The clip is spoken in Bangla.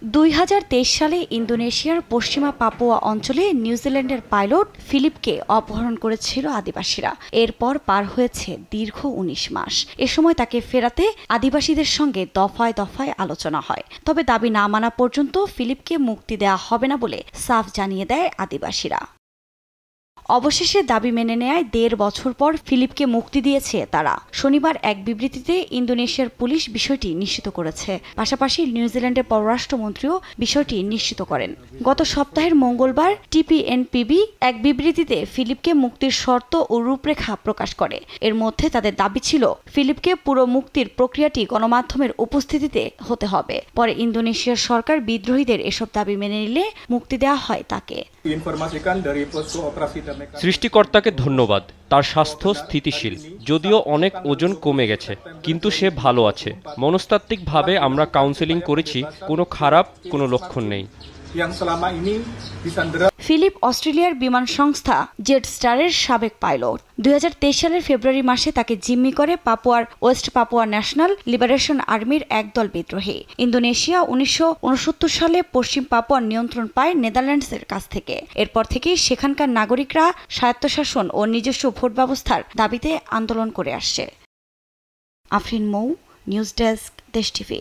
2023 সালে ইন্দোনেশিয়ার পশ্চিমা পাপুয়া অঞ্চলে নিউজিল্যান্ডের পাইলট ফিলিপকে অপহরণ করেছিল আদিবাসীরা। এরপর পার হয়েছে দীর্ঘ 19 মাস। এ সময় তাকে ফেরাতে আদিবাসীদের সঙ্গে দফায় দফায় আলোচনা হয়। তবে দাবি না মানা পর্যন্ত ফিলিপকে মুক্তি দেওয়া হবে না বলে সাফ জানিয়ে দেয় আদিবাসীরা। অবশেষে দাবি মেনে নেয় 1.5 বছর পর ফিলিপকে মুক্তি দিয়েছে তারা। শনিবার এক বিবৃতিতে ইন্দোনেশিয়ার পুলিশ বিষয়টি নিশ্চিত করেছে। পাশাপাশি নিউজিল্যান্ডের পররাষ্ট্রমন্ত্রীও বিষয়টি নিশ্চিত করেন। গত সপ্তাহের মঙ্গলবার টিপিএনপিবি এক বিবৃতিতে ফিলিপকে মুক্তির শর্ত ও রূপরেখা প্রকাশ করে। এর মধ্যে তাদের দাবি ছিল ফিলিপকে পুরো মুক্তির প্রক্রিয়াটি গণমাধ্যমের উপস্থিতিতে হতে হবে। পরে ইন্দোনেশিয়ার সরকার বিদ্রোহীদের এসব দাবি মেনে নিলে মুক্তি দেওয়া হয় তাকে। সৃষ্টিকর্তাকে ধন্যবাদ, তার স্বাস্থ্য স্থিতিশীল, যদিও অনেক ওজন কমে গেছে, কিন্তু সে ভালো আছে। মনস্তাত্ত্বিকভাবে আমরা কাউন্সেলিং করেছি, কোনো খারাপ কোনো লক্ষণ নেই। ফিলিপ অস্ট্রেলিয়ার বিমান সংস্থা জেটস্টারের সাবেক পাইলট। 2023 সালের ফেব্রুয়ারি মাসে তাকে জিম্মি করে পাপুয়ার ওয়েস্ট পাপুয়া ন্যাশনাল লিবারেশন আর্মির একদল বিদ্রোহী। ইন্দোনেশিয়া 1969 সালে পশ্চিম পাপুয়ার নিয়ন্ত্রণ পায় নেদারল্যান্ডসের কাছ থেকে। এরপর থেকেই সেখানকার নাগরিকরা স্বায়ত্তশাসন ও নিজস্ব ভোট ব্যবস্থার দাবিতে আন্দোলন করে আসছে। আফরিন মৌ, নিউজ ডেস্ক, দেশ টিভি।